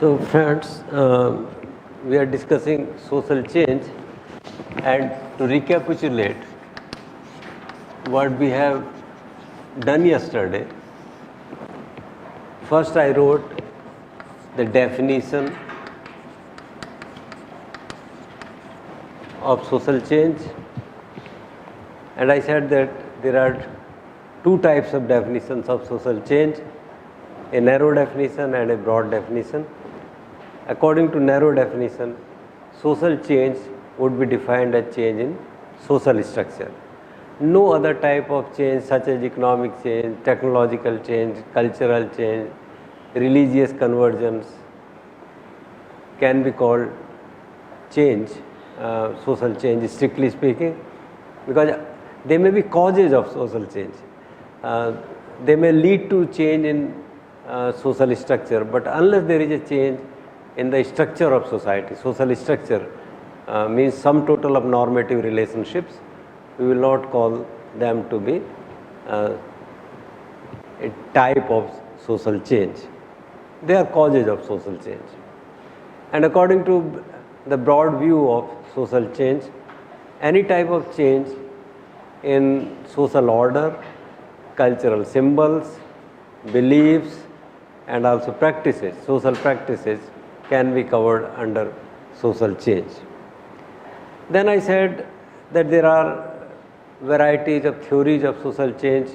So friends, we are discussing social change, and to recapitulate what we have done yesterday, first I wrote the definition of social change, and I said that there are two types of definitions of social change, a narrow definition and a broad definition. According to narrow definition, social change would be defined as change in social structure. No other type of change such as economic change, technological change, cultural change, religious conversions can be called change, social change strictly speaking, because they may be causes of social change. They may lead to change in social structure, but unless there is a change in the structure of society, social structure means sum total of normative relationships, we will not call them to be a type of social change. They are causes of social change. And according to the broad view of social change, any type of change in social order, cultural symbols, beliefs, and also practices, social practices, can be covered under social change. Then I said that there are varieties of theories of social change.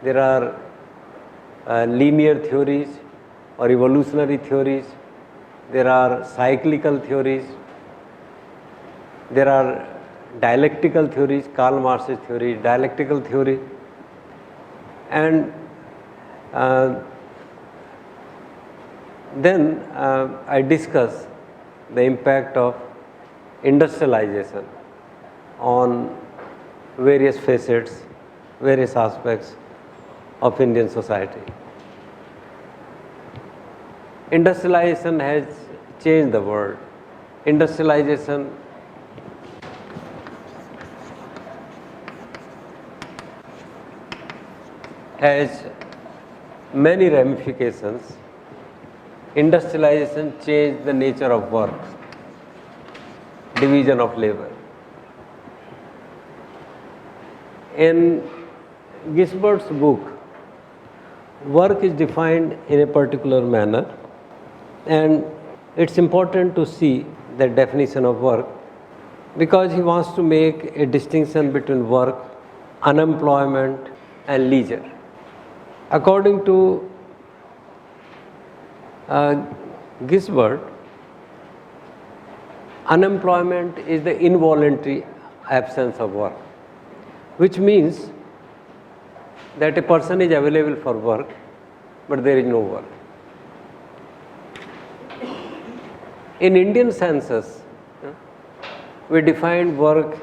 There are linear theories or evolutionary theories. There are cyclical theories. There are dialectical theories, Karl Marx's theory, dialectical theory. And then I discuss the impact of industrialization on various facets, various aspects of Indian society. Industrialization has changed the world. Industrialization has many ramifications. Industrialization changed the nature of work, division of labor. In Gisbert's book, work is defined in a particular manner, and it's important to see the definition of work because he wants to make a distinction between work, unemployment, and leisure. According to Gisbert, unemployment is the involuntary absence of work, which means that a person is available for work, but there is no work. In Indian census, we defined work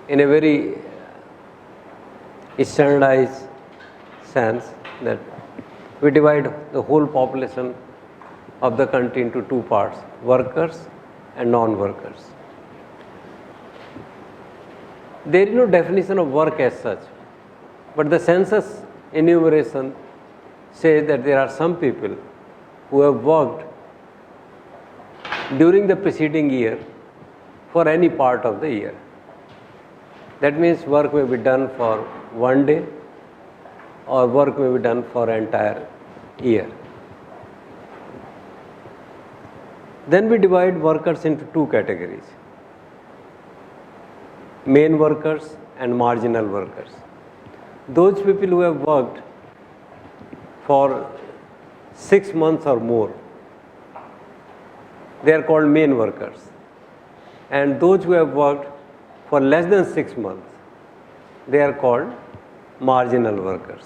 in a very standardized sense that we divide the whole population of the country into two parts, workers and non-workers. There is no definition of work as such, but the census enumeration says that there are some people who have worked during the preceding year for any part of the year. That means work may be done for one day or work may be done for an entire year. Then we divide workers into two categories, main workers and marginal workers. Those people who have worked for 6 months or more, they are called main workers. And those who have worked for less than 6 months, they are called marginal workers.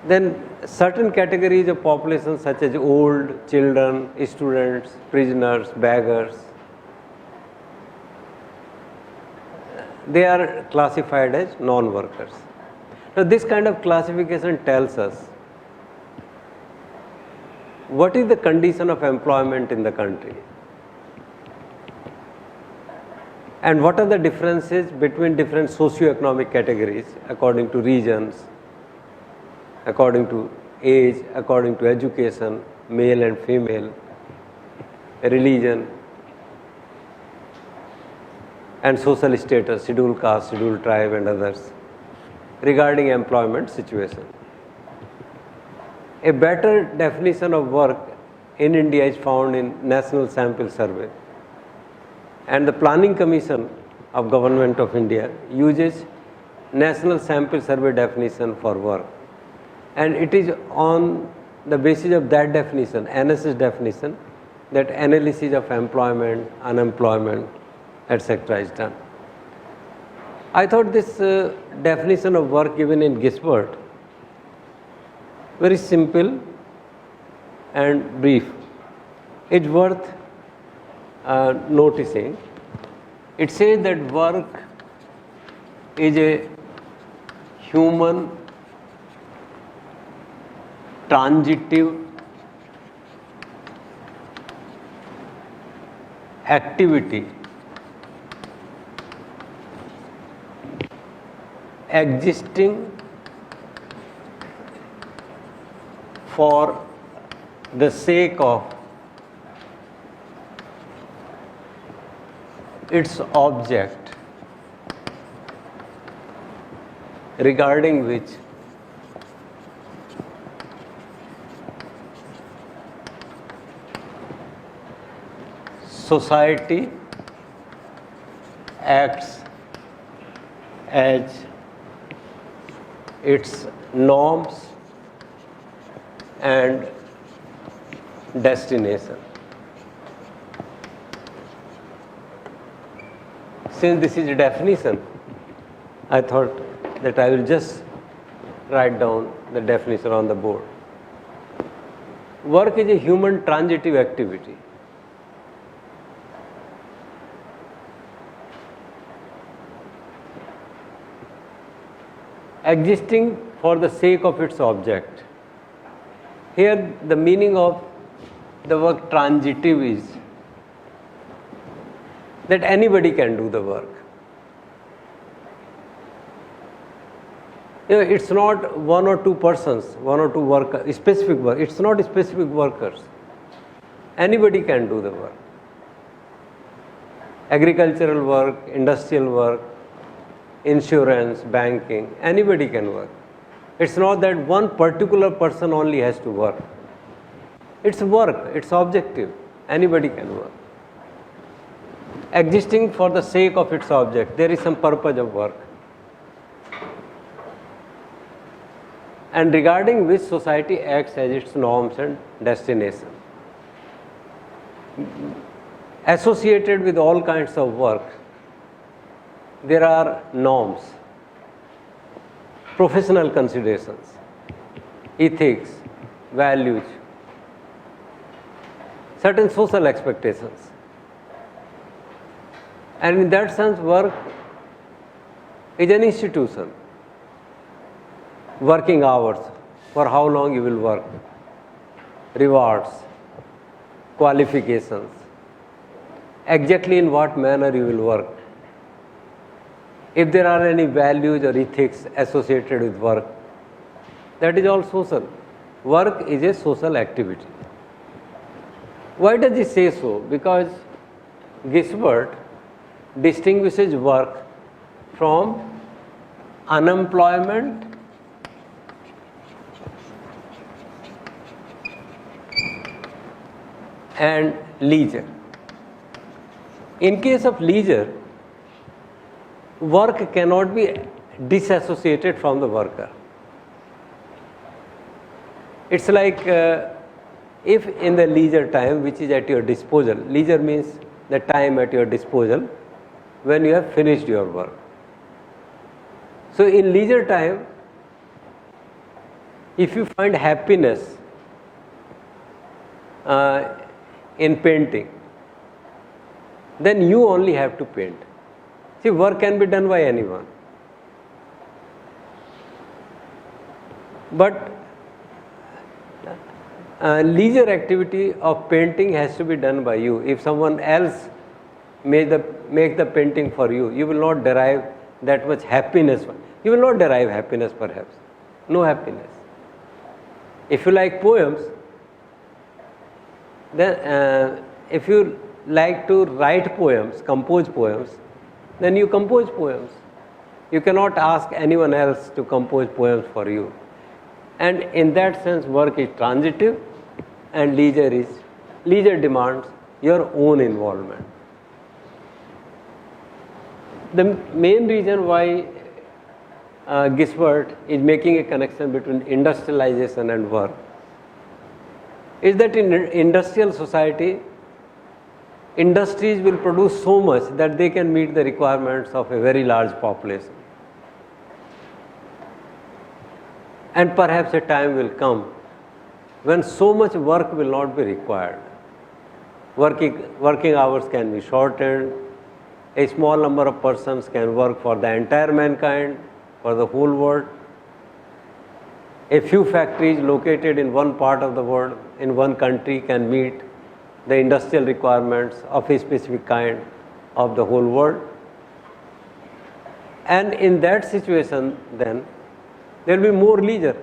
Then certain categories of population such as old, children, students, prisoners, beggars, they are classified as non-workers. Now this kind of classification tells us what is the condition of employment in the country. And what are the differences between different socio-economic categories according to regions, according to age, according to education, male and female, religion, and social status, scheduled caste, scheduled tribe and others, regarding employment situation. A better definition of work in India is found in National Sample Survey, and the Planning Commission of Government of India uses National Sample Survey definition for work, and it is on the basis of that definition, NSS definition, that analysis of employment, unemployment, etc. is done. I thought this definition of work given in Gisbert very simple and brief. It's worth noticing. It says that work is a human transitive activity existing for the sake of its object, regarding which society acts as its norms and destination. Since this is a definition, I thought that I will just write down the definition on the board. Work is a human transitive activity. Existing for the sake of its object. Here the meaning of the word transitive is that anybody can do the work. It's not one or two persons, one or two workers, specific work. It's not specific workers. Anybody can do the work. Agricultural work, industrial work, insurance, banking, anybody can work. It's not that one particular person only has to work. It's work, it's objective. Anybody can work. Existing for the sake of its object, there is some purpose of work. And regarding which society acts as its norms and destination. Associated with all kinds of work, there are norms, professional considerations, ethics, values, certain social expectations. And in that sense, work is an institution. Working hours, for how long you will work, rewards, qualifications, exactly in what manner you will work. If there are any values or ethics associated with work, that is all social. Work is a social activity. Why does he say so? Because Gisbert distinguishes work from unemployment and leisure. In case of leisure, work cannot be disassociated from the worker. It's like if in the leisure time which is at your disposal, leisure means the time at your disposal when you have finished your work. So in leisure time, if you find happiness in painting, then you only have to paint. See, work can be done by anyone. But leisure activity of painting has to be done by you. If someone else make the painting for you. You will not derive that much happiness. You will not derive happiness perhaps. No happiness. If you like poems, then if you like to write poems, compose poems, then you compose poems. You cannot ask anyone else to compose poems for you. And in that sense, work is transitive and leisure demands your own involvement. The main reason why Gisbert is making a connection between industrialization and work is that in industrial society, industries will produce so much that they can meet the requirements of a very large population. And perhaps a time will come when so much work will not be required. Working hours can be shortened. A small number of persons can work for the entire mankind, for the whole world. A few factories located in one part of the world, in one country, can meet the industrial requirements of a specific kind of the whole world. And in that situation, then, there will be more leisure.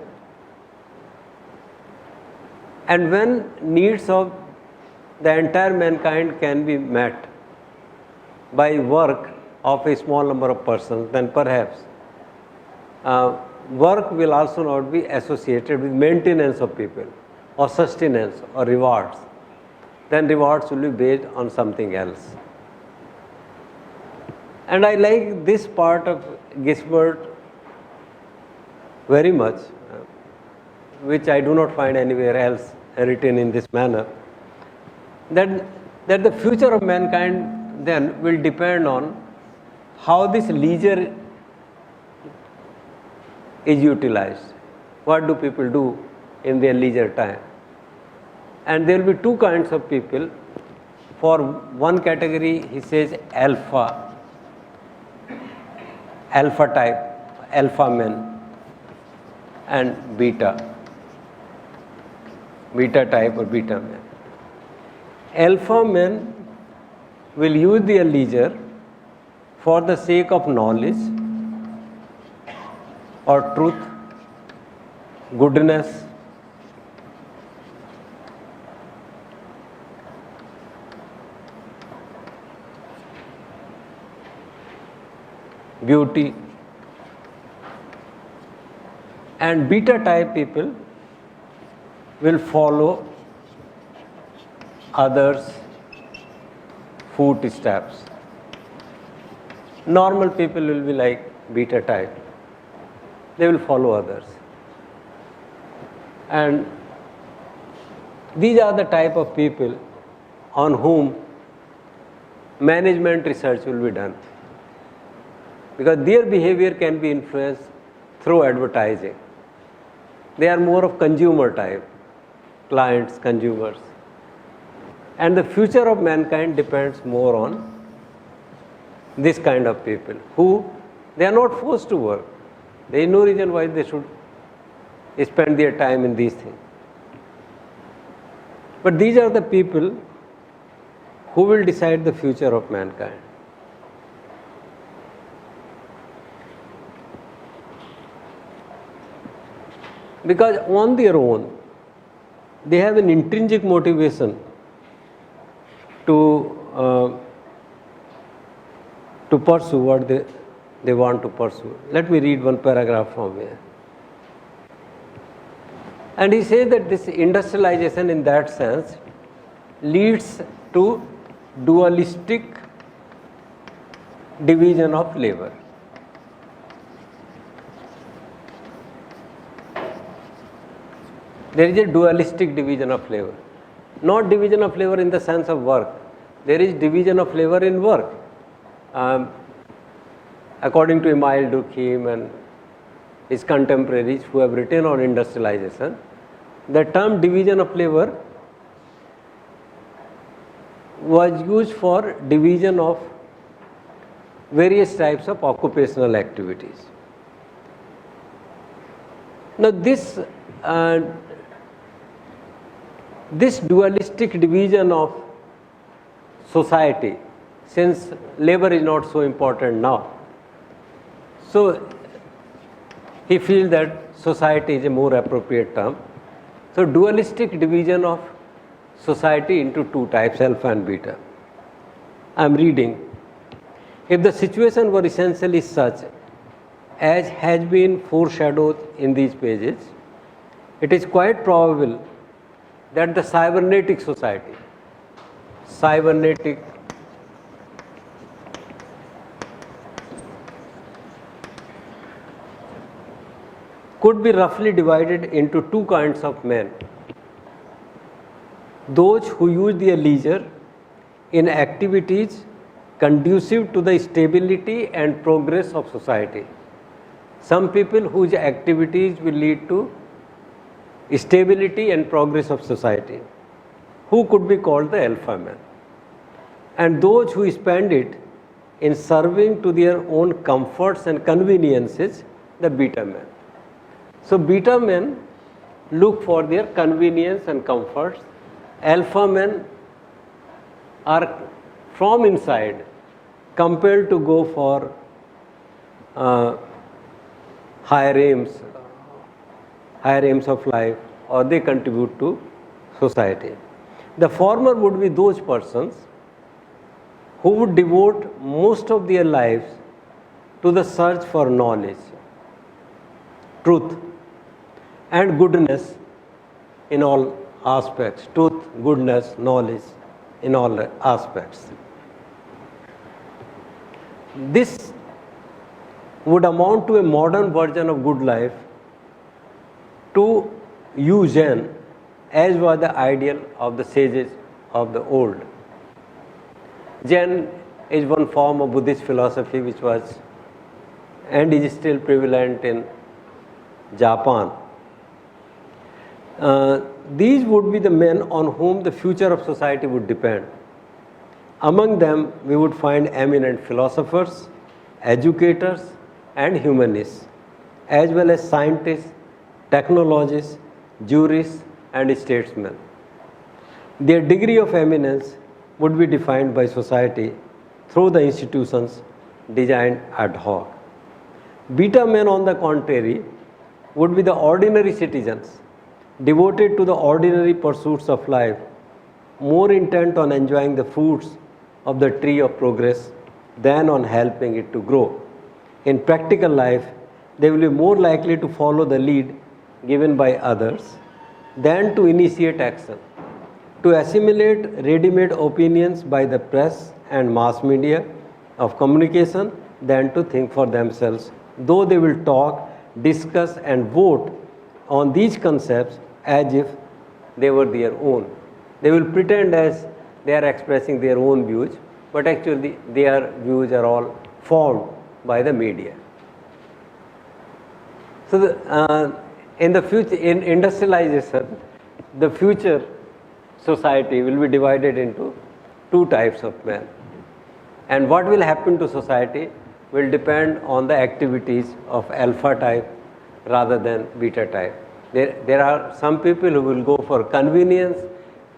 And when needs of the entire mankind can be met by work of a small number of persons, then perhaps work will also not be associated with maintenance of people or sustenance or rewards. Then rewards will be based on something else. And I like this part of Gisbert very much, which I do not find anywhere else written in this manner, that the future of mankind then will depend on how this leisure is utilized. What do people do in their leisure time? And there will be two kinds of people. For one category, he says alpha type, alpha men, and beta type or beta men. Alpha men will use their leisure for the sake of knowledge or truth, goodness, beauty. And beta type people will follow others' footsteps. Normal people will be like beta type. They will follow others. And these are the type of people on whom management research will be done, because their behavior can be influenced through advertising. They are more of consumer type, clients, consumers. And the future of mankind depends more on this kind of people who they are not forced to work. There is no reason why they should spend their time in these things. But these are the people who will decide the future of mankind. Because on their own, they have an intrinsic motivation to pursue what they want to pursue. Let me read one paragraph from here. And he says that this industrialization in that sense leads to dualistic division of labor. There is a dualistic division of labor. Not division of labor in the sense of work. There is division of labor in work. According to Emile Durkheim and his contemporaries who have written on industrialization, the term division of labor was used for division of various types of occupational activities. Now this dualistic division of society since labor is not so important now. So he feels that society is a more appropriate term. So dualistic division of society into two types, alpha and beta. I am reading. If the situation were essentially such as has been foreshadowed in these pages, it is quite probable that the cybernetic society, cybernetic could be roughly divided into two kinds of men. Those who use their leisure in activities conducive to the stability and progress of society. Some people whose activities will lead to stability and progress of society, who could be called the alpha man. And those who spend it in serving to their own comforts and conveniences, the beta men. So beta men look for their convenience and comforts. Alpha men are from inside compelled to go for higher aims of life, or they contribute to society. The former would be those persons who would devote most of their lives to the search for knowledge, truth, and goodness in all aspects. Truth, goodness, knowledge in all aspects. This would amount to a modern version of good life to use Zen, as was the ideal of the sages of the old. Zen is one form of Buddhist philosophy which was and is still prevalent in Japan. These would be the men on whom the future of society would depend. Among them, we would find eminent philosophers, educators, and humanists, as well as scientists, technologists, jurists, and statesmen. Their degree of eminence would be defined by society through the institutions designed ad hoc. Beta men, on the contrary, would be the ordinary citizens, devoted to the ordinary pursuits of life, more intent on enjoying the fruits of the tree of progress than on helping it to grow. In practical life, they will be more likely to follow the lead given by others than to initiate action, to assimilate ready-made opinions by the press and mass media of communication than to think for themselves, though they will talk, discuss, and vote on these concepts as if they were their own. They will pretend as they are expressing their own views, but actually their views are all formed by the media. So in the future, in industrialization, the future society will be divided into two types of men. And what will happen to society will depend on the activities of alpha type rather than beta type. There are some people who will go for convenience,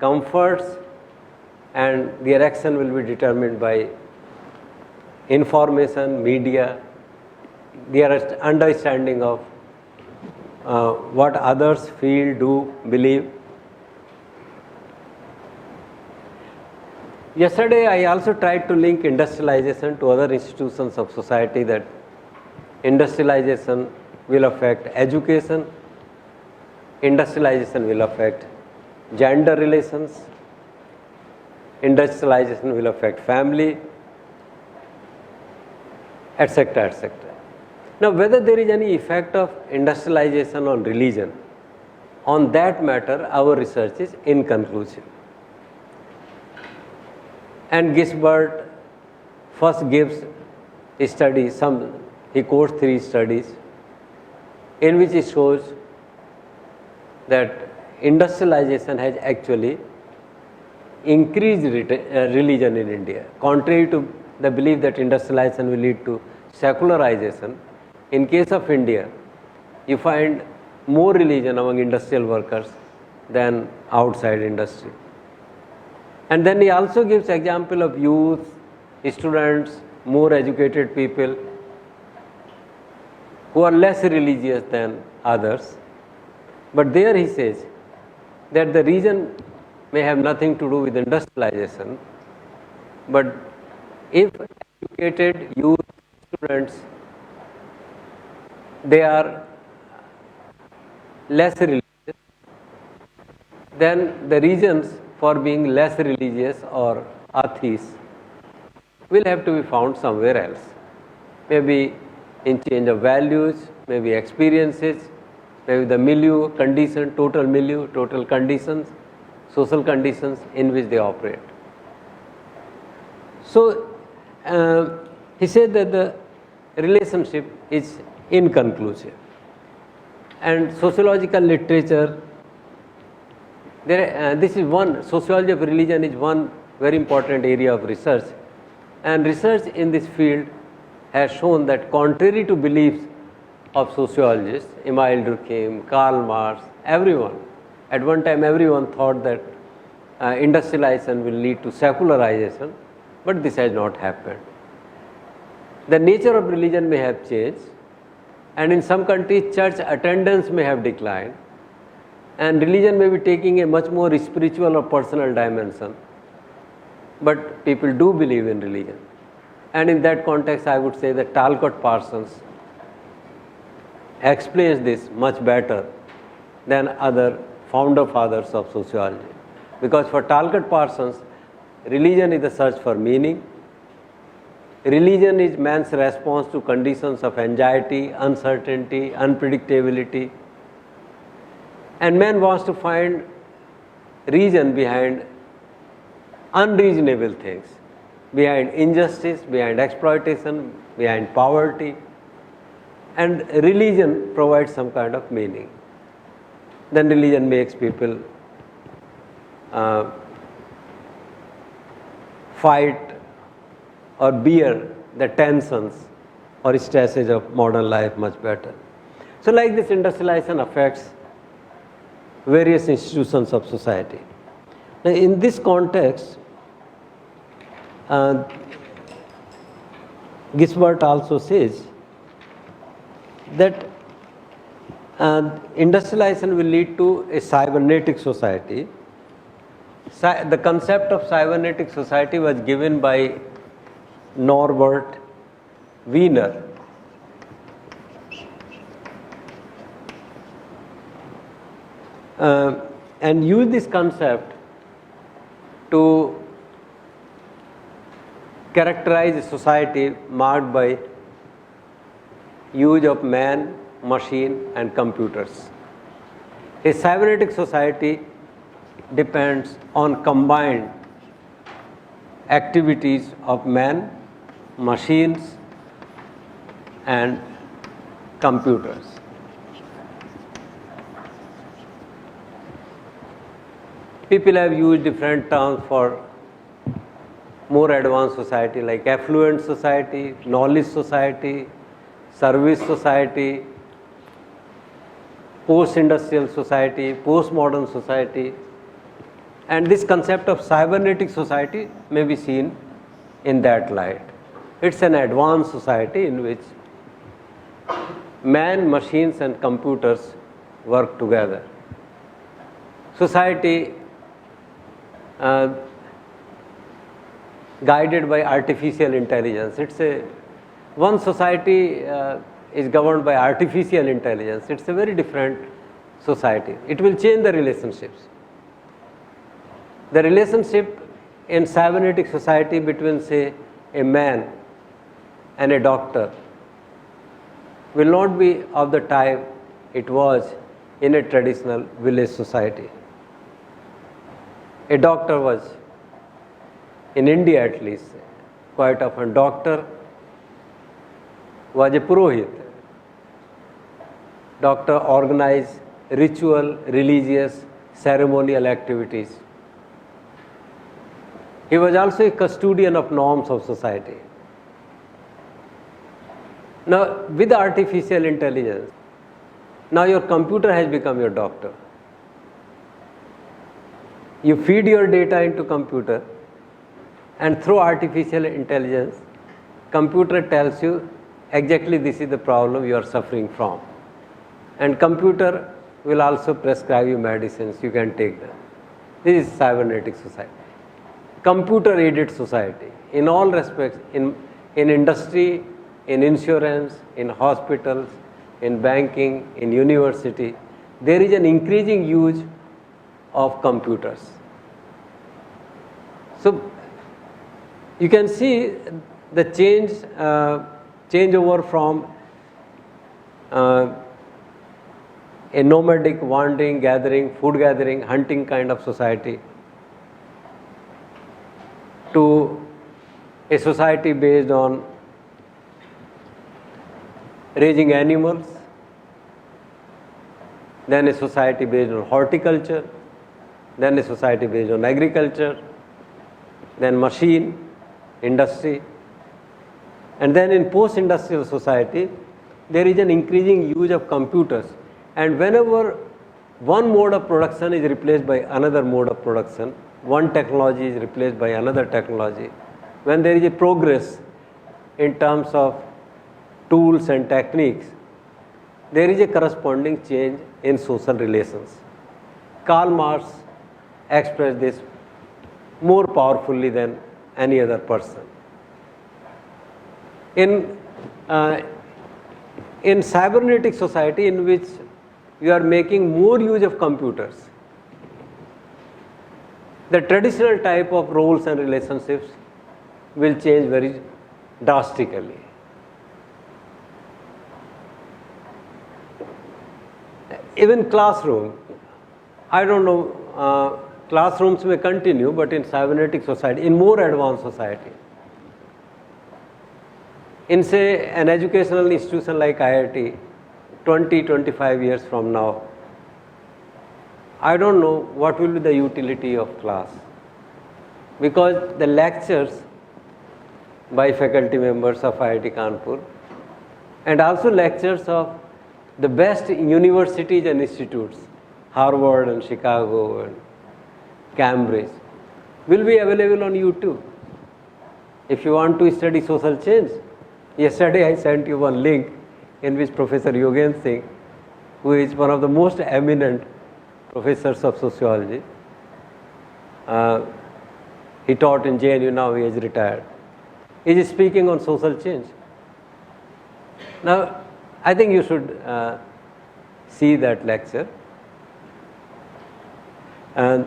comforts, and their action will be determined by information, media, their understanding of what others feel, do, believe. Yesterday, I also tried to link industrialization to other institutions of society, that industrialization will affect education, industrialization will affect gender relations, industrialization will affect family, etc., etc. Now, whether there is any effect of industrialization on religion, on that matter, our research is inconclusive. And Gisbert first gives a study, he quotes 3 studies in which he shows that industrialization has actually increased religion in India. Contrary to the belief that industrialization will lead to secularization, in case of India, you find more religion among industrial workers than outside industry. And then he also gives example of youth students, more educated people who are less religious than others. But there he says that the reason may have nothing to do with industrialization, but if educated youth students, they are less religious, then the reasons for being less religious or atheists will have to be found somewhere else. Maybe in change of values, maybe experiences, maybe the milieu, condition, total conditions, social conditions in which they operate. So, he said that the relationship is inconclusive. And sociological literature, this is one, sociology of religion is one very important area of research. And research in this field has shown that contrary to beliefs of sociologists, Emile Durkheim, Karl Marx, everyone, at one time everyone thought that industrialization will lead to secularization, but this has not happened. The nature of religion may have changed, and in some countries church attendance may have declined, and religion may be taking a much more spiritual or personal dimension, but people do believe in religion. And in that context, I would say that Talcott Parsons explains this much better than other founder fathers of sociology. Because for Talcott Parsons, religion is the search for meaning. Religion is man's response to conditions of anxiety, uncertainty, unpredictability. And man wants to find reason behind unreasonable things, behind injustice, behind exploitation, behind poverty. And religion provides some kind of meaning. Then religion makes people fight or bear the tensions or stresses of modern life much better. So like this, industrialization affects various institutions of society. Now in this context, Gisbert also says that industrialization will lead to a cybernetic society. The concept of cybernetic society was given by Norbert Wiener. And used this concept to characterize a society marked by use of man, machine and computers. A cybernetic society depends on combined activities of man, machines and computers. People have used different terms for more advanced society like affluent society, knowledge society, service society, post-industrial society, post-modern society. And this concept of cybernetic society may be seen in that light. It's an advanced society in which man, machines and computers work together. Society guided by artificial intelligence. One society is governed by artificial intelligence. It's a very different society. It will change the relationships. The relationship in cybernetic society between, say, a man and a doctor will not be of the type it was in a traditional village society. A doctor was, in India at least, quite often doctor was a purohit. Doctor organized ritual, religious, ceremonial activities. He was also a custodian of norms of society. Now, with artificial intelligence, now your computer has become your doctor. You feed your data into computer and through artificial intelligence, computer tells you exactly this is the problem you are suffering from, and computer will also prescribe you medicines, you can take them. This is cybernetic society, computer aided society in all respects, in industry, in insurance, in hospitals, in banking, in university. There is an increasing use of computers. So you can see the changeover from a nomadic, wandering, gathering, food gathering, hunting kind of society to a society based on raising animals, then a society based on horticulture, then a society based on agriculture, then machine, industry, and then in post-industrial society, there is an increasing use of computers, and whenever one mode of production is replaced by another mode of production, one technology is replaced by another technology, when there is a progress in terms of tools and techniques, there is a corresponding change in social relations. Karl Marx expressed this more powerfully than any other person. In cybernetic society, in which you are making more use of computers, the traditional type of roles and relationships will change very drastically. Even classroom, I don't know, classrooms may continue, but in cybernetic society, in more advanced society, in say an educational institution like IIT, 20-25 years from now, I don't know what will be the utility of class, because the lectures by faculty members of IIT Kanpur and also lectures of the best universities and institutes, Harvard and Chicago and Cambridge, will be available on YouTube. If you want to study social change, yesterday I sent you one link in which Professor Yogen Singh, who is one of the most eminent professors of sociology, he taught in JNU, now he is retired, he is speaking on social change. Now, I think you should see that lecture, and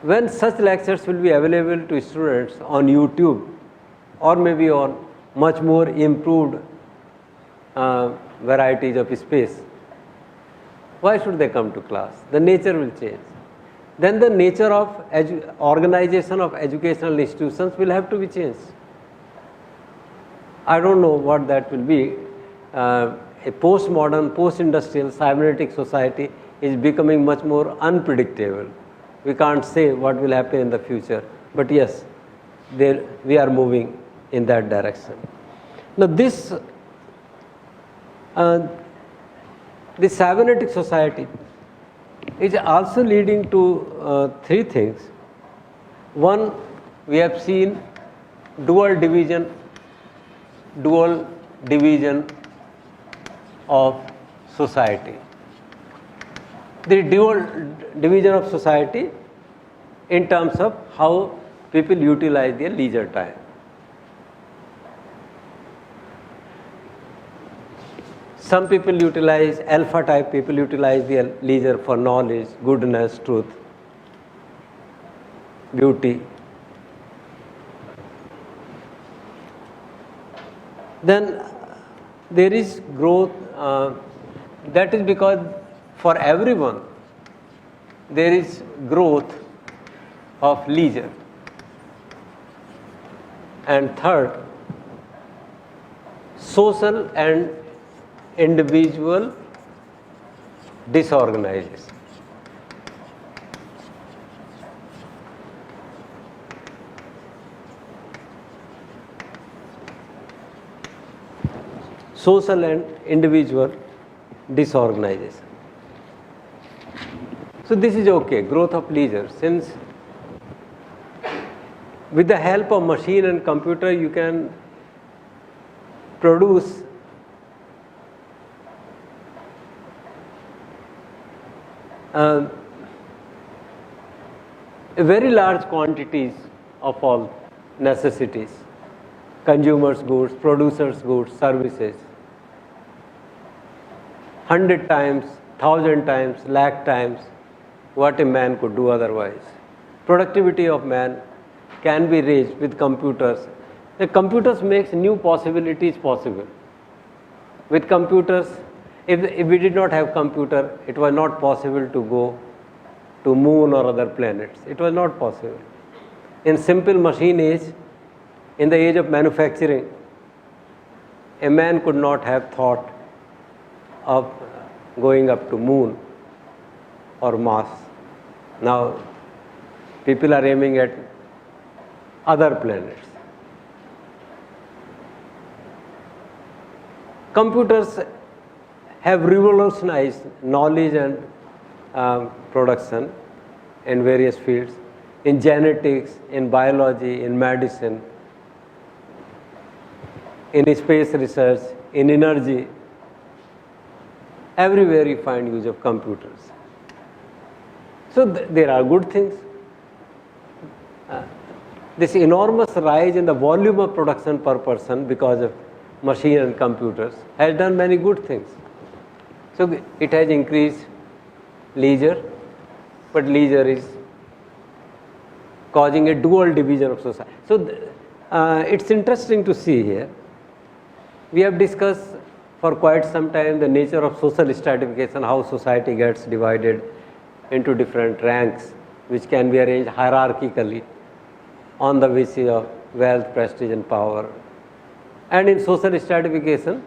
when such lectures will be available to students on YouTube or maybe on much more improved varieties of space, why should they come to class? The nature will change. Then the nature of organization of educational institutions will have to be changed. I don't know what that will be. A postmodern, post-industrial, cybernetic society is becoming much more unpredictable. We can't say what will happen in the future, but yes, we are moving in that direction. Now this cybernetic society is also leading to three things. One, we have seen dual division of society. The dual division of society in terms of how people utilize their leisure time. Some people utilize, alpha type people utilize their leisure for knowledge, goodness, truth, beauty. Then there is growth, that is because for everyone there is growth of leisure. And third, social and individual disorganization. Social and individual disorganization. So this is okay, growth of leisure, since with the help of machine and computer, you can produce a very large quantities of all necessities, consumers' goods, producers' goods, services, 100 times, 1,000 times, lakh times what a man could do otherwise. Productivity of man can be raised with computers. The computers makes new possibilities possible. With computers, if we did not have computer, it was not possible to go to moon or other planets. It was not possible. In simple machine age, in the age of manufacturing, a man could not have thought of going up to moon or Mars. Now, people are aiming at other planets. Computers have revolutionized knowledge and production in various fields, in genetics, in biology, in medicine, in space research, in energy. Everywhere you find use of computers. So there are good things. This enormous rise in the volume of production per person because of machine and computers has done many good things. So it has increased leisure, but leisure is causing a dual division of society. So it's interesting to see here. We have discussed for quite some time the nature of social stratification, how society gets divided into different ranks, which can be arranged hierarchically on the basis of wealth, prestige and power. And in social stratification,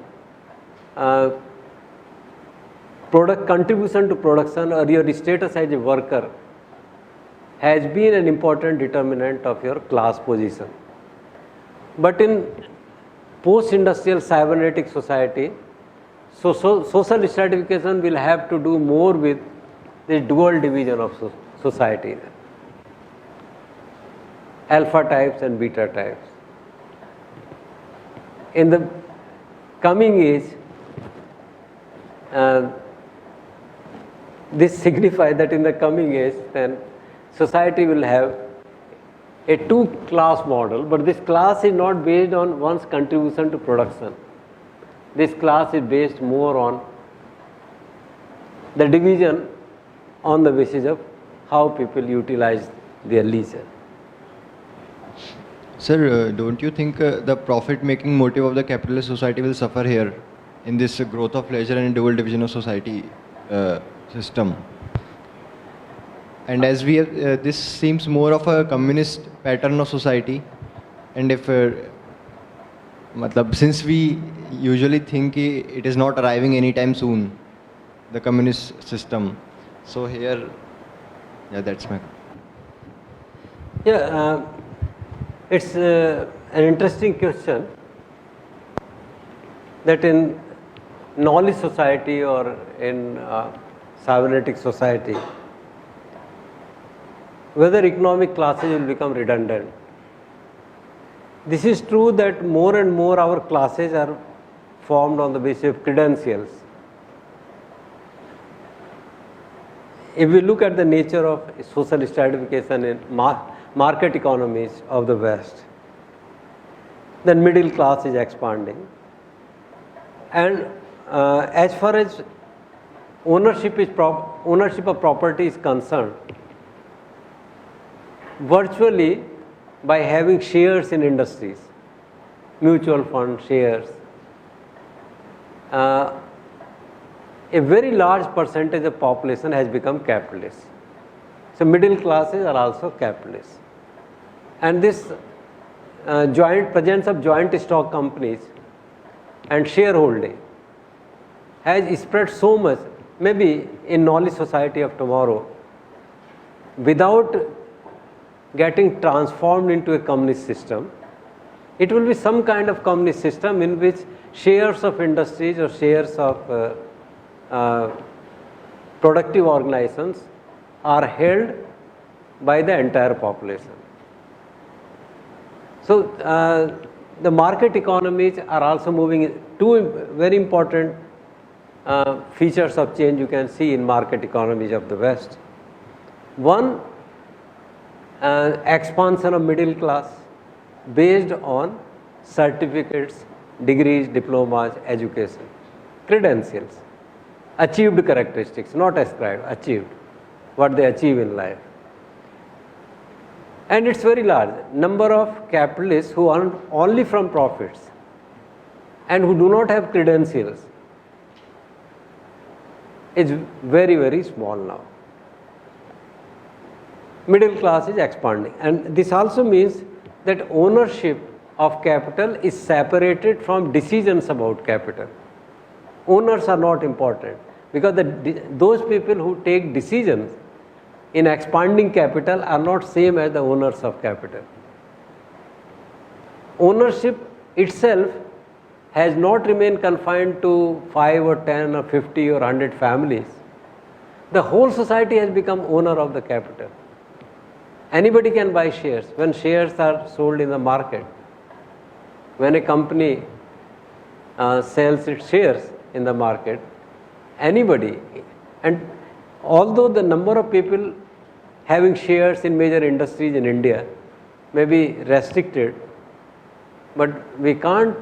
contribution to production or your status as a worker has been an important determinant of your class position. But in post-industrial cybernetic society, social stratification will have to do more with the dual division of society, alpha types and beta types. In the coming age, this signifies that in the coming age, then society will have a two-class model, but this class is not based on one's contribution to production. This class is based more on the division on the basis of how people utilize their leisure. Sir, don't you think the profit-making motive of the capitalist society will suffer here in this growth of leisure and dual division of society system? And as we have, this seems more of a communist pattern of society, and if since we usually think it is not arriving anytime soon, the communist system. So here, yeah, that's my. Yeah, it's an interesting question that in knowledge society or in cybernetic society, whether economic classes will become redundant. This is true that more and more our classes are formed on the basis of credentials. If we look at the nature of social stratification in market economies of the West, then middle class is expanding. And as far as ownership of property is concerned, virtually by having shares in industries, mutual fund shares, a very large percentage of population has become capitalist. So middle classes are also capitalists. And this presence of joint stock companies and shareholding has spread so much, maybe in knowledge society of tomorrow, without getting transformed into a communist system, it will be some kind of communist system in which shares of industries or shares of productive organizations are held by the entire population. So, the market economies are also moving. Two very important features of change you can see in market economies of the West. One, expansion of middle class based on certificates, degrees, diplomas, education, credentials, achieved characteristics, not ascribed, achieved, what they achieve in life. And it's very large. Number of capitalists who earn only from profits and who do not have credentials is very, very small now. Middle class is expanding, and this also means that ownership of capital is separated from decisions about capital. Owners are not important because those people who take decisions in expanding capital are not same as the owners of capital. Ownership itself has not remained confined to 5 or 10 or 50 or 100 families. The whole society has become owner of the capital. Anybody can buy shares. When shares are sold in the market, when a company sells its shares in the market, anybody, and although the number of people having shares in major industries in India may be restricted, but we can't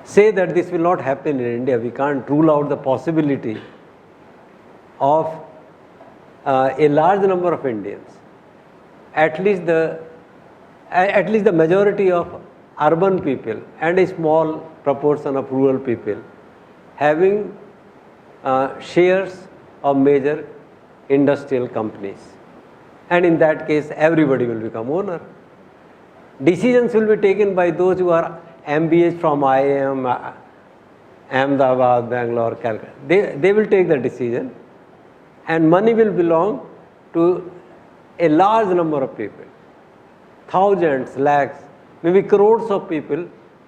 say that this will not happen in India. We can't rule out the possibility of a large number of Indians, at least the majority of urban people and a small proportion of rural people having shares of major industrial companies, and in that case everybody will become owner. Decisions will be taken by those who are MBAs from IIM, Ahmedabad, Bangalore, Calcutta. They will take the decision, and money will belong to a large number of people, thousands, lakhs, maybe crores of people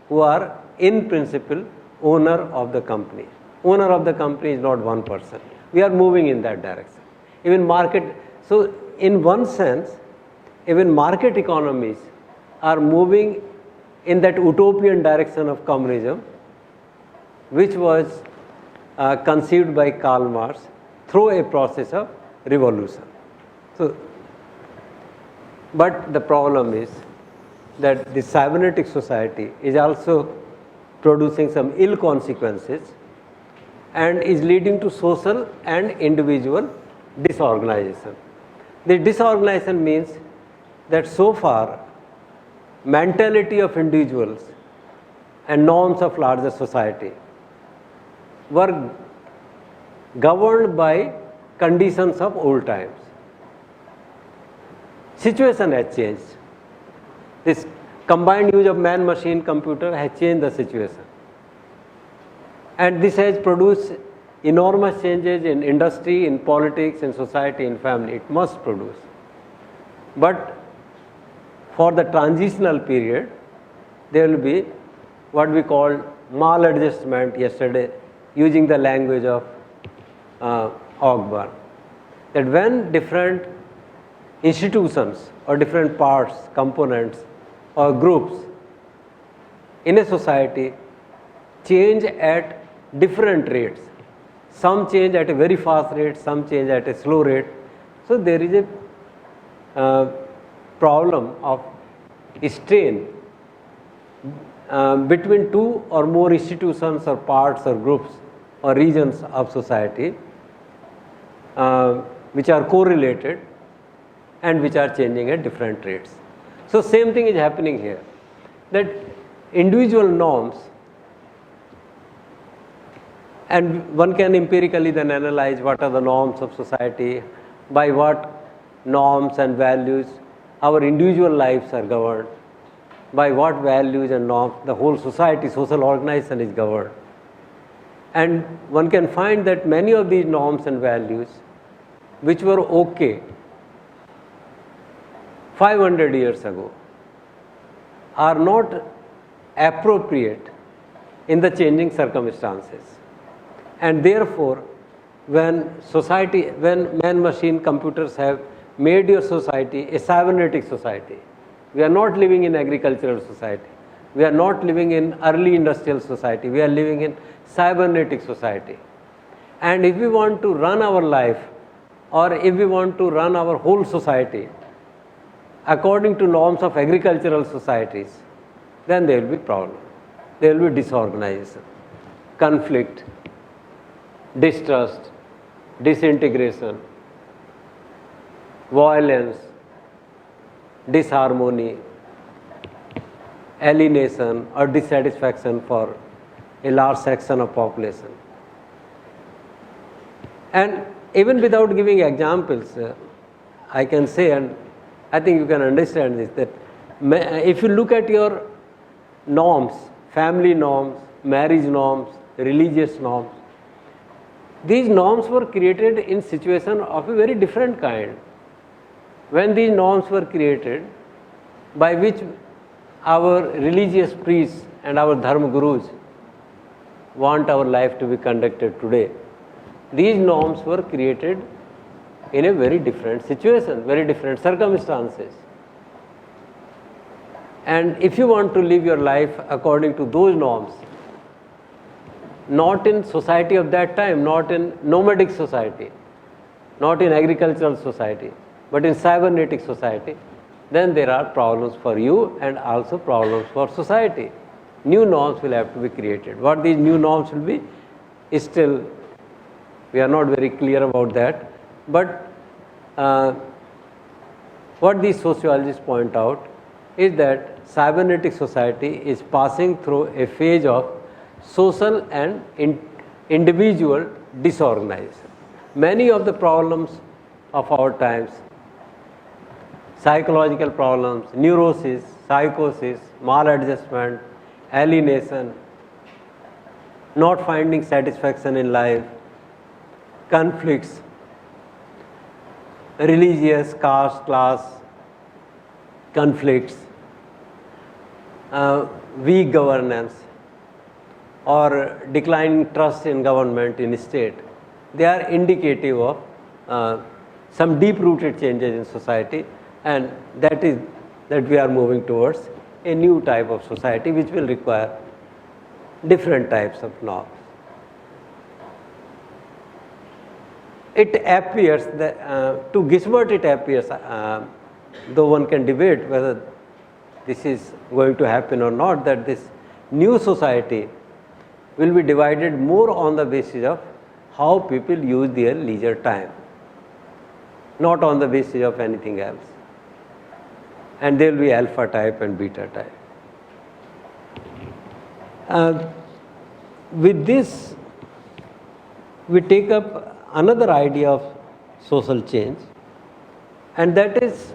who are in principle owner of the company. Owner of the company is not one person. We are moving in that direction. Even market, so in one sense, even market economies are moving in that utopian direction of communism, which was conceived by Karl Marx through a process of revolution. So, but the problem is that the cybernetic society is also producing some ill consequences and is leading to social and individual disorganization. The disorganization means that so far mentality of individuals and norms of larger society were governed by conditions of old times. Situation has changed. This combined use of man-machine computer has changed the situation. And this has produced enormous changes in industry, in politics, in society, in family. It must produce. But for the transitional period, there will be what we call maladjustment yesterday, using the language of Ogburn, that when different institutions or different parts, components or groups in a society change at different rates. Some change at a very fast rate, some change at a slow rate. So there is a problem of strain between two or more institutions or parts or groups or regions of society which are correlated and which are changing at different rates. So same thing is happening here, that individual norms, and one can empirically then analyze what are the norms of society, by what norms and values our individual lives are governed, by what values and norms the whole society, social organization is governed. And one can find that many of these norms and values which were okay 500 years ago are not appropriate in the changing circumstances. And therefore, when man-machine computers have made your society a cybernetic society. We are not living in agricultural society. We are not living in early industrial society. We are living in cybernetic society. And if we want to run our life, or if we want to run our whole society according to norms of agricultural societies, then there will be problem. There will be disorganization, conflict, distrust, disintegration, violence, disharmony, alienation or dissatisfaction for a large section of population. And even without giving examples, I can say, and I think you can understand this, that if you look at your norms, family norms, marriage norms, religious norms, these norms were created in situation of a very different kind. When these norms were created, by which our religious priests and our dharma gurus want our life to be conducted today, these norms were created in a very different situation, very different circumstances. And if you want to live your life according to those norms, not in society of that time, not in nomadic society, not in agricultural society, but in cybernetic society, then there are problems for you and also problems for society. New norms will have to be created. What these new norms will be is still, we are not very clear about that. But what these sociologists point out is that cybernetic society is passing through a phase of social and individual disorganization. Many of the problems of our times, psychological problems, neurosis, psychosis, maladjustment, alienation, not finding satisfaction in life, conflicts, religious, caste, class conflicts, weak governance, or declining trust in government, in state, they are indicative of some deep-rooted changes in society, and that is that we are moving towards a new type of society which will require different types of norms. It appears that to Gisbert it appears, though one can debate whether this is going to happen or not, that this new society will be divided more on the basis of how people use their leisure time, not on the basis of anything else. And there will be alpha type and beta type. With this, we take up another idea of social change, and that is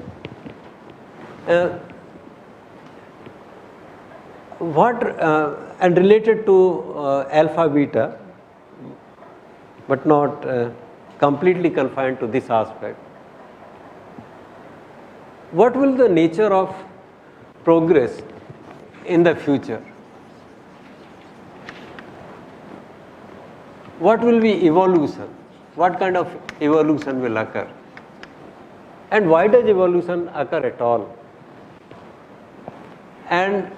and related to alpha beta, but not completely confined to this aspect. What will the nature of progress in the future? What will be evolution? What kind of evolution will occur? And why does evolution occur at all? And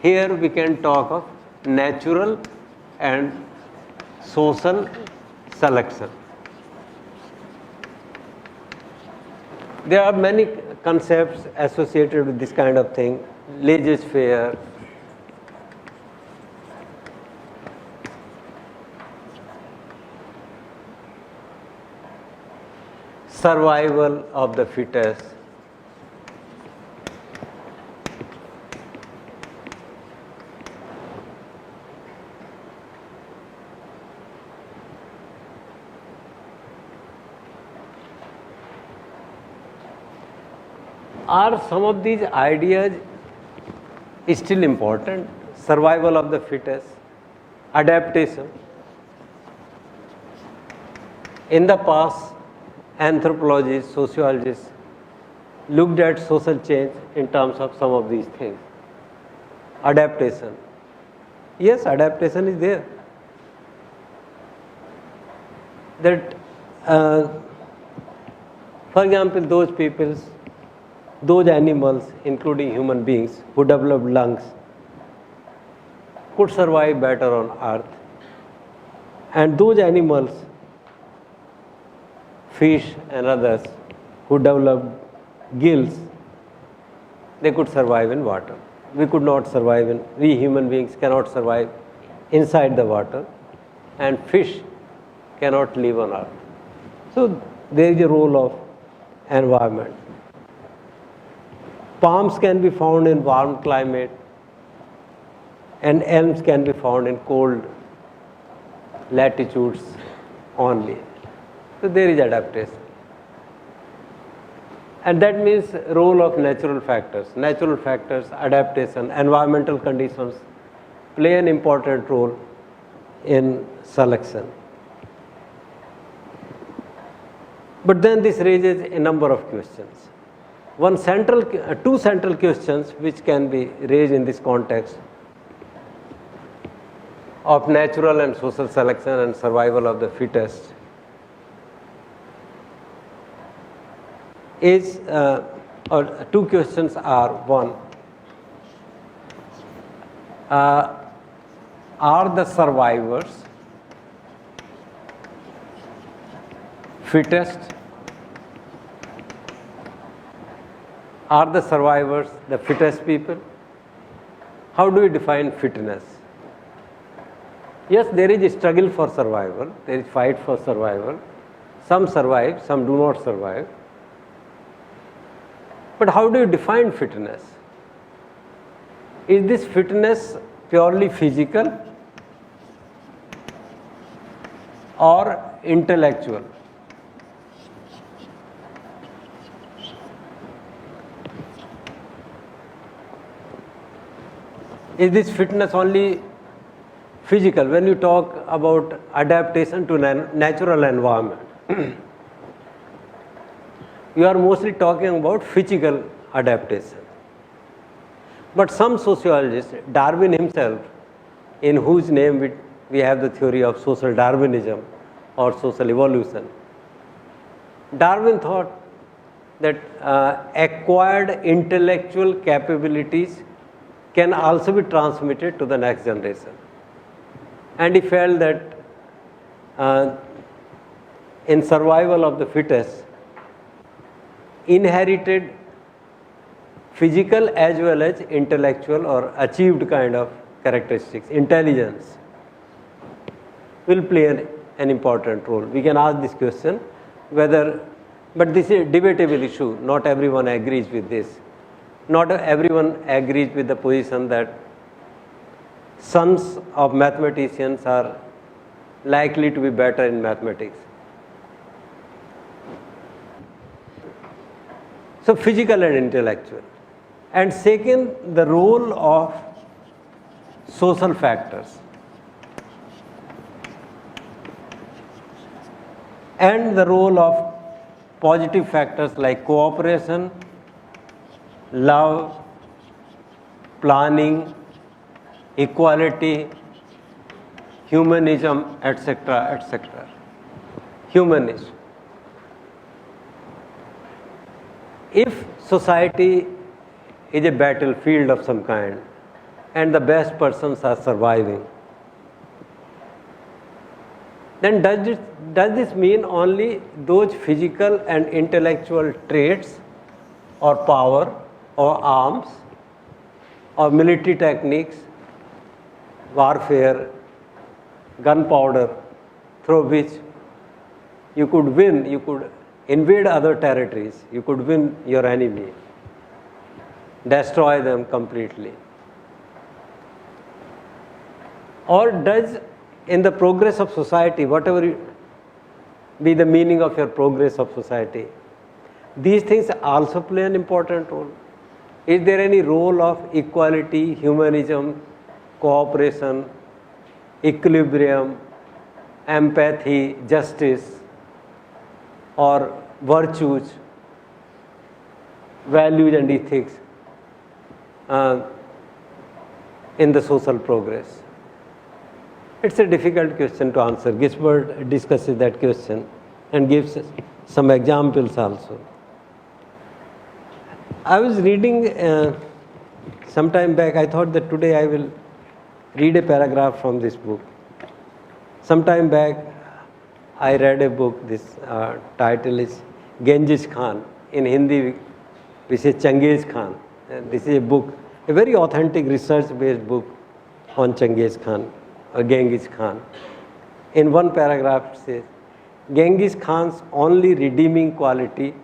here we can talk of natural and social selection. There are many concepts associated with this kind of thing: laissez-faire, survival of the fittest, are some of these ideas still important? Survival of the fittest, adaptation. In the past, anthropologists, sociologists looked at social change in terms of some of these things. Adaptation. Yes, adaptation is there. That For example, those peoples, those animals, including human beings, who developed lungs, could survive better on earth. And those animals, fish and others, who developed gills, they could survive in water. We could not survive in, we human beings cannot survive inside the water, and fish cannot live on earth. So there is a role of environment. Palms can be found in warm climate, and elms can be found in cold latitudes only. So there is adaptation. And that means role of natural factors. Natural factors, adaptation, environmental conditions play an important role in selection. But then this raises a number of questions. Two central questions which can be raised in this context of natural and social selection and survival of the fittest is, or two questions are: one, are the survivors fittest? Are the survivors the fittest people? How do we define fitness? Yes, there is a struggle for survival, there is fight for survival. Some survive, some do not survive. But how do you define fitness? Is this fitness purely physical or intellectual? Is this fitness only physical? When you talk about adaptation to natural environment, you are mostly talking about physical adaptation. But some sociologists, Darwin himself, in whose name we have the theory of social Darwinism or social evolution, Darwin thought that acquired intellectual capabilities can also be transmitted to the next generation. And he felt that in survival of the fittest, inherited physical as well as intellectual or achieved kind of characteristics, intelligence, will play an important role. We can ask this question whether, but this is a debatable issue, not everyone agrees with this. Not everyone agrees with the position that sons of mathematicians are likely to be better in mathematics. So physical and intellectual. And second, the role of social factors and the role of positive factors like cooperation, love, planning, equality, humanism, etc., etc. Humanism. If society is a battlefield of some kind and the best persons are surviving, then does this mean only those physical and intellectual traits or power or arms or military techniques, warfare, gunpowder, through which you could win, you could invade other territories, you could win your enemy, destroy them completely? Or does, in the progress of society, whatever be the meaning of your progress of society, these things also play an important role? Is there any role of equality, humanism, cooperation, equilibrium, empathy, justice, or virtues, values and ethics in the social progress? It's a difficult question to answer. Gisbert discusses that question and gives some examples also. I was reading some time back, I thought that today I will read a paragraph from this book. Some time back, I read a book, this title is Genghis Khan. In Hindi, we say Changiz Khan. And this is a book, a very authentic research-based book on Changiz Khan, or Genghis Khan. In one paragraph, it says, Genghis Khan's only redeeming quality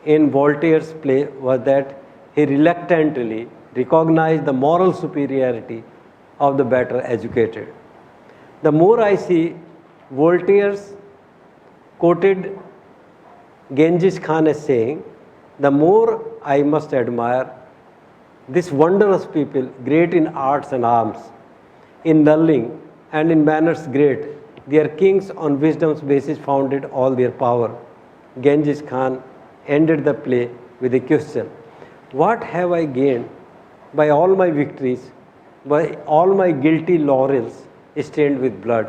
in Voltaire's play was that he reluctantly recognized the moral superiority of the better educated. The more I see Voltaire's quoted Genghis Khan as saying, the more I must admire this wondrous people, great in arts and arms, in learning and in manners great. Their kings on wisdom's basis founded all their power. Genghis Khan ended the play with a question. What have I gained by all my victories, by all my guilty laurels stained with blood?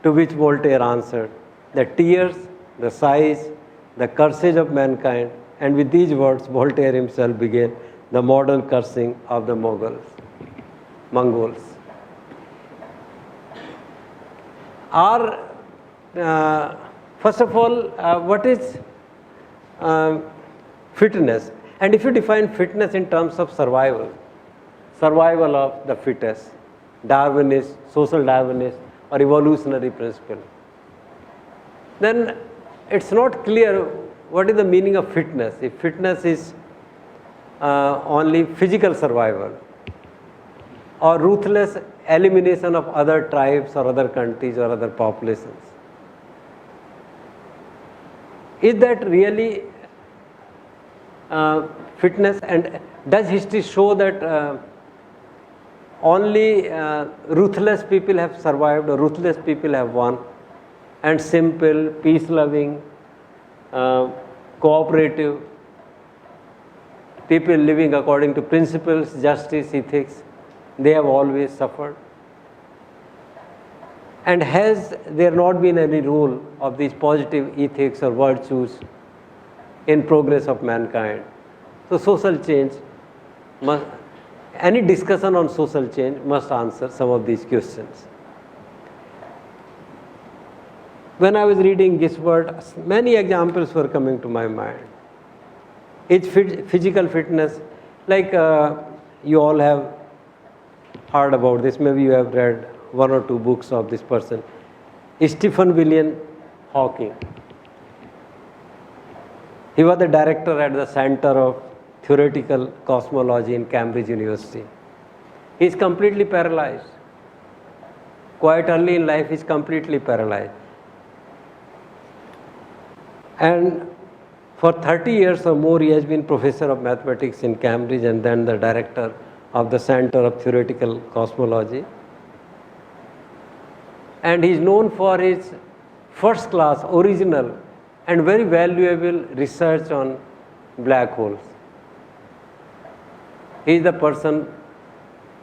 To which Voltaire answered, the tears, the sighs, the curses of mankind. And with these words, Voltaire himself began the modern cursing of the Mongols. First of all, what is fitness? And if you define fitness in terms of survival of the fittest, Darwinist, social Darwinist, or evolutionary principle, then it's not clear what is the meaning of fitness. If fitness is only physical survival or ruthless elimination of other tribes or other countries or other populations. Is that really fitness? And does history show that only ruthless people have survived or ruthless people have won, and simple, peace-loving, cooperative people living according to principles, justice, ethics, they have always suffered? And has there not been any role of these positive ethics or virtues in progress of mankind? So social change must, any discussion on social change must answer some of these questions. When I was reading this word, many examples were coming to my mind. It's physical fitness, like you all have heard about this, maybe you have read one or two books of this person, Stephen William Hawking. He was the director at the Center of Theoretical Cosmology in Cambridge University. He is completely paralyzed. Quite early in life, he is completely paralyzed. And for 30 years or more, he has been professor of mathematics in Cambridge and then the director of the Center of Theoretical Cosmology. And he is known for his first class, original, and very valuable research on black holes. He is the person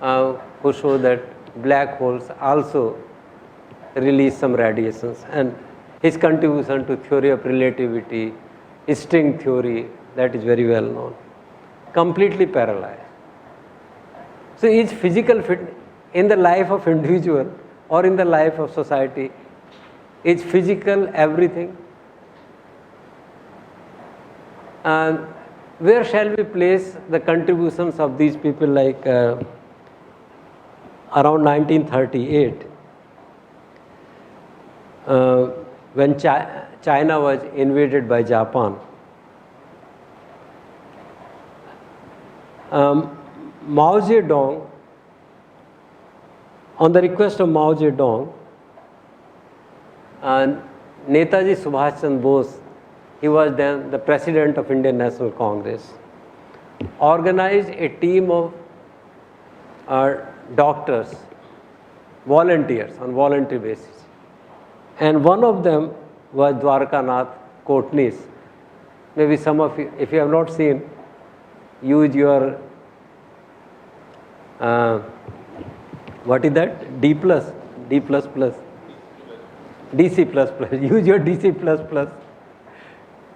who showed that black holes also release some radiations, and his contribution to theory of relativity, string theory, that is very well known. Completely paralyzed. So is physical fitness in the life of individual or in the life of society, is physical everything? And where shall we place the contributions of these people, like around 1938, when China was invaded by Japan? Mao Zedong, on the request of Mao Zedong, Netaji Subhash Chandra Bose, he was then the president of Indian National Congress, organized a team of doctors, volunteers on voluntary basis. And one of them was Dwarkanath Kotnis. Maybe some of you, if you have not seen, use your, what is that? D++. DC++, use your DC++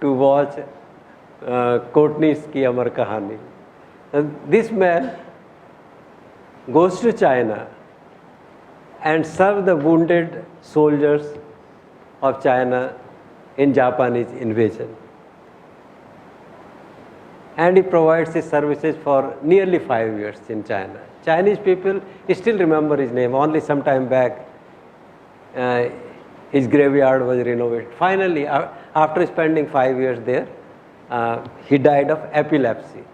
to watch Courtney's Ki Amar Kahani. This man goes to China and serves the wounded soldiers of China in Japanese invasion. And he provides his services for nearly 5 years in China. Chinese people still remember his name. Only some time back, his graveyard was renovated. Finally, after spending 5 years there, he died of epilepsy.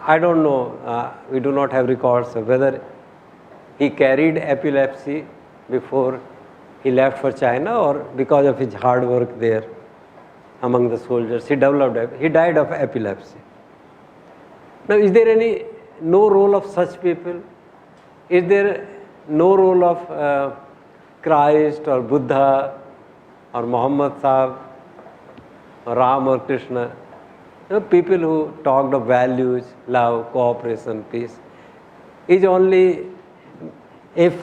I don't know, we do not have records of whether he carried epilepsy before he left for China, or because of his hard work there among the soldiers, he died of epilepsy. Now, is there no role of such people? Is there no role of Christ or Buddha or Muhammad Sahib or Ram or Krishna? People who talked of values, love, cooperation, peace, is only if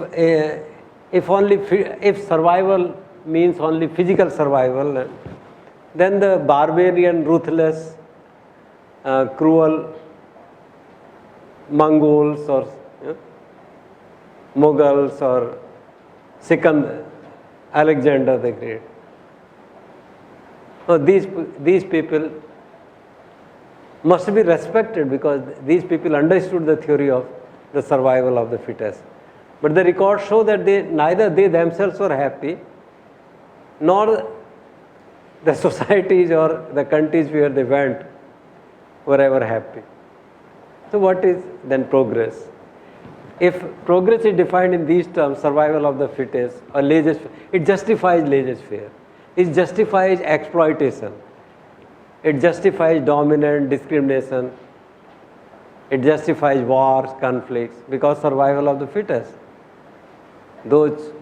survival means only physical survival, then the barbarian, ruthless, cruel Mongols or Mughals or Alexander the Great. So these people must be respected because these people understood the theory of the survival of the fittest. But the records show that neither they themselves were happy, nor the societies or the countries where they went were ever happy. So what is then progress? If progress is defined in these terms, survival of the fittest or laissez-faire, it justifies laissez-faire. It justifies exploitation. It justifies dominance, discrimination. It justifies wars, conflicts, because survival of the fittest. Those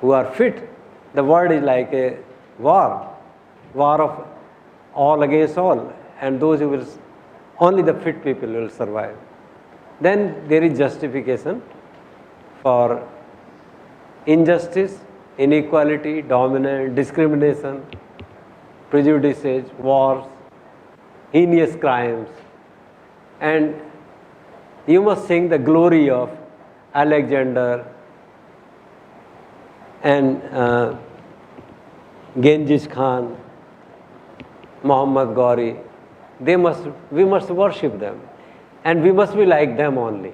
who are fit, the world is like a war of all against all, and those who will, only the fit people will survive. Then there is justification for injustice, inequality, dominance, discrimination, prejudices, wars, heinous crimes. And you must sing the glory of Alexander and Genghis Khan, Muhammad Ghori. We must worship them, and we must be like them only.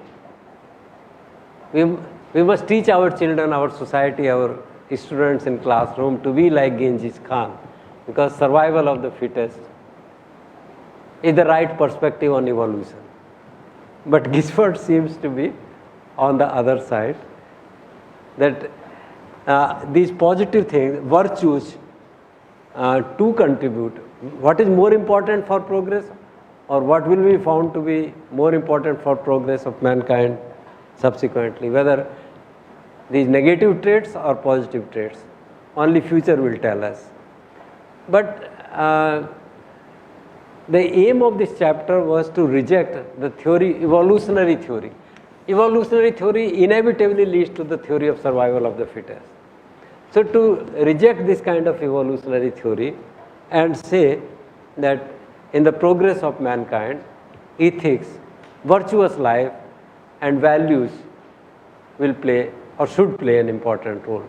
We must teach our children, our society, our students in classroom to be like Genghis Khan, because survival of the fittest is the right perspective on evolution. But Gisford seems to be on the other side, that these positive things, virtues, to contribute. What is more important for progress, or what will be found to be more important for progress of mankind subsequently, whether these negative traits or positive traits, only future will tell us. But the aim of this chapter was to reject the theory, evolutionary theory. Evolutionary theory inevitably leads to the theory of survival of the fittest. So to reject this kind of evolutionary theory and say that in the progress of mankind, ethics, virtuous life and values will play or should play an important role.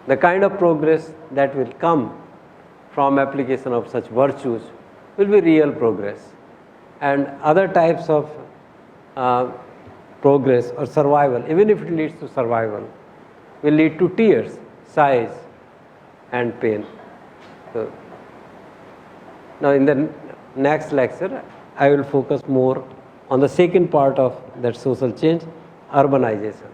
The kind of progress that will come from application of such virtues will be real progress, and other types of progress or survival, even if it leads to survival, will lead to tears, sighs and pain. So, now in the next lecture, I will focus more on the second part of that social change, urbanization.